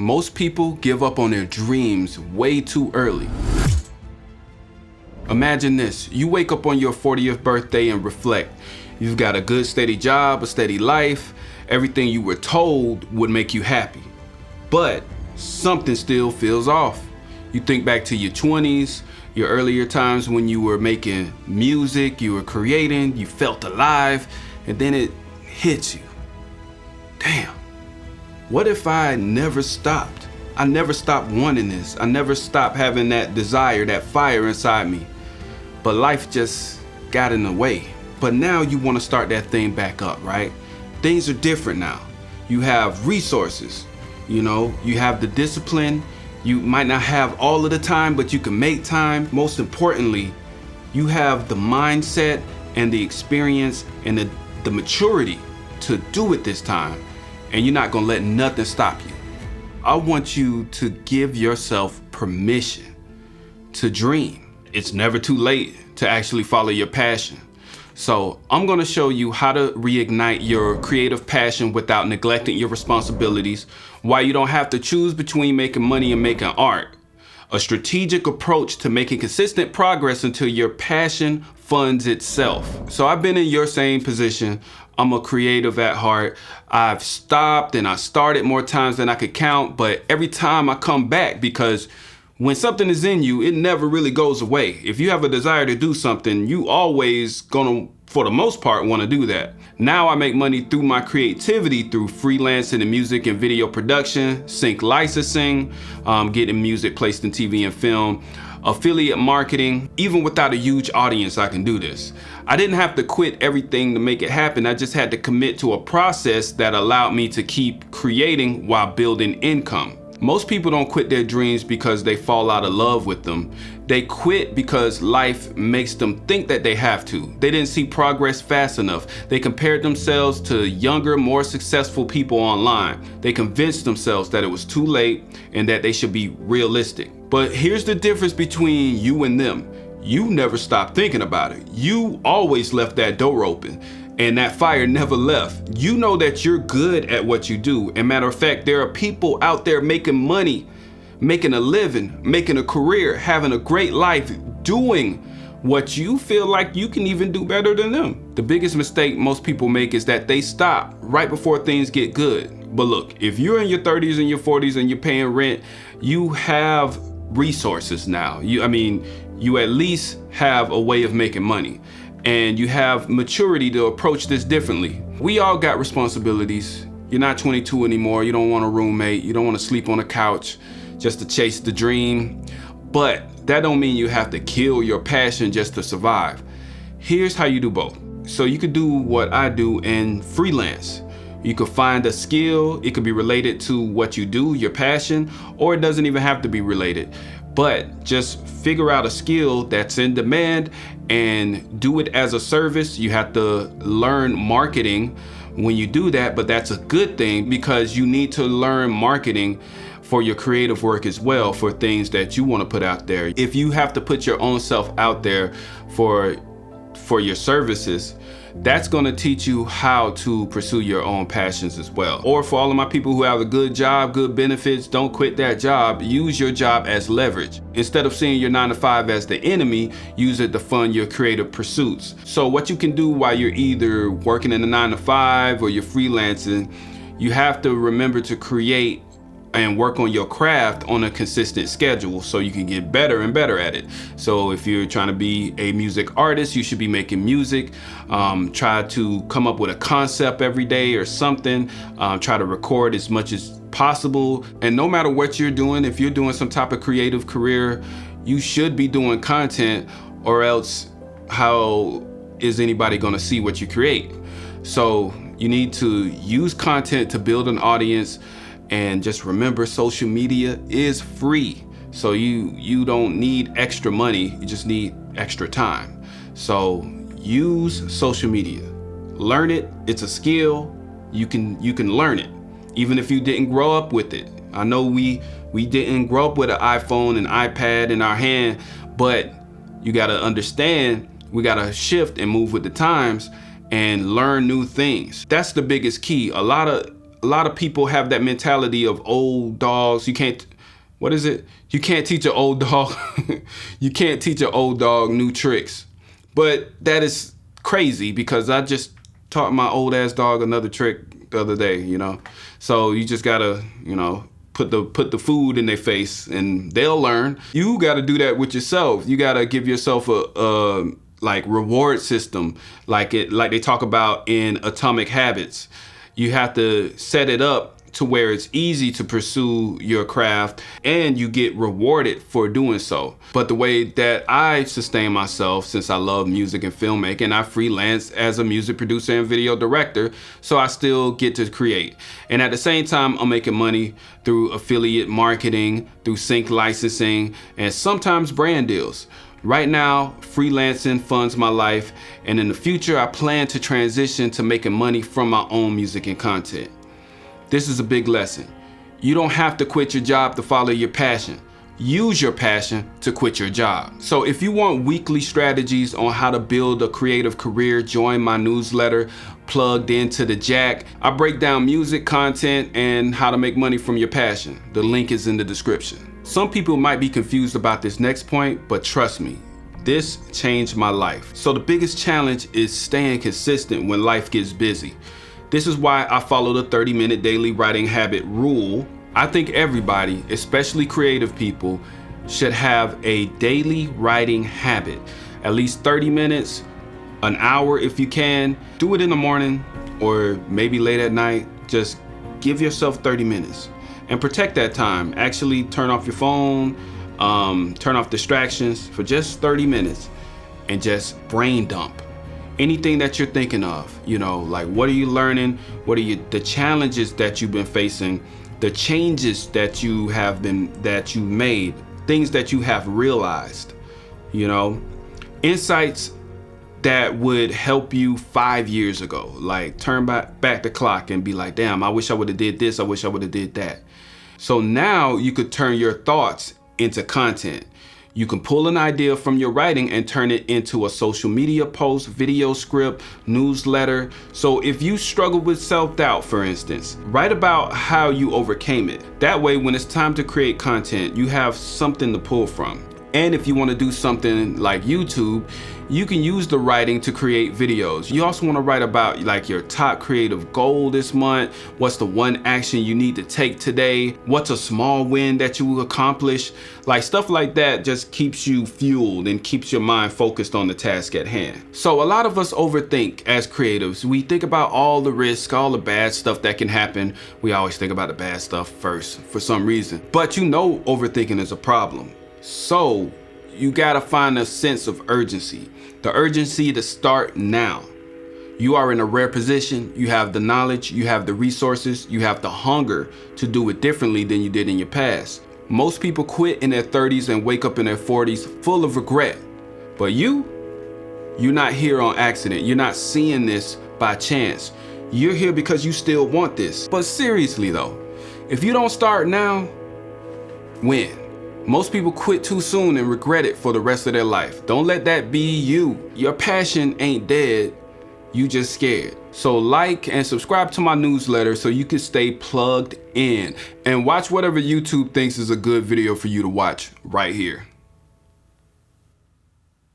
Most people give up on their dreams way too early. Imagine this, you wake up on your 40th birthday and reflect. You've got a good steady job, a steady life, everything you were told would make you happy. But something still feels off. You think back to your 20s, your earlier times when you were making music, you were creating, you felt alive, and then it hits you. Damn, what if I never stopped? I never stopped wanting this. I never stopped having that desire, that fire inside me. But life just got in the way. But now you want to start that thing back up, right? Things are different now. You have resources, you know, you have the discipline. You might not have all of the time, but you can make time. Most importantly, you have the mindset and the experience and the maturity to do it this time. And you're not gonna let nothing stop you. I want you to give yourself permission to dream. It's never too late to actually follow your passion. So I'm gonna show you how to reignite your creative passion without neglecting your responsibilities, why you don't have to choose between making money and making art, a strategic approach to making consistent progress until your passion funds itself. So I've been in your same position. I'm a creative at heart. I've stopped and I started more times than I could count, but every time I come back, because when something is in you, it never really goes away. If you have a desire to do something, you always gonna, for the most part, wanna do that. Now I make money through my creativity, through freelancing in music and video production, sync licensing, getting music placed in TV and film, affiliate marketing. Even without a huge audience, I can do this. I didn't have to quit everything to make it happen. I just had to commit to a process that allowed me to keep creating while building income. Most people don't quit their dreams because they fall out of love with them. They quit because life makes them think that they have to. They didn't see progress fast enough. They compared themselves to younger, more successful people online. They convinced themselves that it was too late and that they should be realistic. But here's the difference between you and them. You never stopped thinking about it. You always left that door open. And that fire never left. You know that you're good at what you do. And matter of fact, there are people out there making money, making a living, making a career, having a great life, doing what you feel like you can even do better than them. The biggest mistake most people make is that they stop right before things get good. But look, if you're in your 30s and your 40s and you're paying rent, you have resources now. You at least have a way of making money. And you have maturity to approach this differently. We all got responsibilities. You're not 22 anymore. You don't want a roommate. You don't want to sleep on a couch just to chase the dream. But that don't mean you have to kill your passion just to survive. Here's how you do both. So you could do what I do and freelance. You could find a skill. It could be related to what you do, your passion, or it doesn't even have to be related. But just figure out a skill that's in demand and do it as a service. You have to learn marketing when you do that, but that's a good thing because you need to learn marketing for your creative work as well, for things that you want to put out there. If you have to put your own self out there for your services, that's going to teach you how to pursue your own passions as well. Or for all of my people who have a good job, good benefits, don't quit that job. Use your job as leverage. Instead of seeing your 9-to-5 as the enemy, use it to fund your creative pursuits. So what you can do while you're either working in a 9-to-5 or you're freelancing, you have to remember to create and work on your craft on a consistent schedule so you can get better and better at it. So if you're trying to be a music artist, you should be making music. Try to come up with a concept every day or something. Try to record as much as possible. And no matter what you're doing, if you're doing some type of creative career, you should be doing content, or else how is anybody gonna see what you create? So you need to use content to build an audience. And just remember, social media is free. So you don't need extra money, you just need extra time. So use social media. Learn it, it's a skill. You can learn it, even if you didn't grow up with it. I know we didn't grow up with an iPhone and iPad in our hand, but you gotta understand, we gotta shift and move with the times and learn new things. That's the biggest key. A lot A lot of people have that mentality of old dogs. You can't, what is it? You can't teach an old dog. You can't teach an old dog new tricks. But that is crazy because I just taught my old ass dog another trick the other day, you know? So you just gotta, you know, put the food in their face and they'll learn. You gotta do that with yourself. You gotta give yourself a like reward system, like they talk about in Atomic Habits. You have to set it up to where it's easy to pursue your craft and you get rewarded for doing so. But the way that I sustain myself, since I love music and filmmaking, I freelance as a music producer and video director, so I still get to create. And at the same time, I'm making money through affiliate marketing, through sync licensing, and sometimes brand deals. Right now, freelancing funds my life, and in the future, I plan to transition to making money from my own music and content. This is a big lesson. You don't have to quit your job to follow your passion. Use your passion to quit your job. So if you want weekly strategies on how to build a creative career, join my newsletter, Plugged Into the Jack. I break down music, content, and how to make money from your passion. The link is in the description. Some people might be confused about this next point, but trust me, this changed my life. So the biggest challenge is staying consistent when life gets busy. This is why I follow the 30-minute daily writing habit rule. I think everybody, especially creative people, should have a daily writing habit. At least 30 minutes, an hour if you can. Do it in the morning or maybe late at night. Just give yourself 30 minutes and protect that time. Actually turn off your phone, turn off distractions for just 30 minutes and just brain dump. Anything that you're thinking of, you know, like what are you learning? What are the challenges that you've been facing? The changes that you made, things that you have realized, you know, insights that would help you 5 years ago. Like turn back the clock and be like, damn, I wish I would have did this. I wish I would have did that. So now you could turn your thoughts into content. You can pull an idea from your writing and turn it into a social media post, video script, newsletter. So if you struggle with self-doubt, for instance, write about how you overcame it. That way, when it's time to create content, you have something to pull from. And if you want to do something like YouTube, you can use the writing to create videos. You also want to write about like your top creative goal this month. What's the one action you need to take today? What's a small win that you will accomplish? Like stuff like that just keeps you fueled and keeps your mind focused on the task at hand. So a lot of us overthink as creatives. We think about all the risk, all the bad stuff that can happen. We always think about the bad stuff first for some reason. But you know overthinking is a problem. So you gotta find a sense of urgency. The urgency to start now. You are in a rare position. You have the knowledge, you have the resources, you have the hunger to do it differently than you did in your past. Most people quit in their 30s and wake up in their 40s full of regret. But you're not here on accident. You're not seeing this by chance. You're here because you still want this. But seriously though, if you don't start now, when? Most people quit too soon and regret it for the rest of their life. Don't let that be you. Your passion ain't dead, you just scared. So like and subscribe to my newsletter so you can stay plugged in and watch whatever YouTube thinks is a good video for you to watch right here.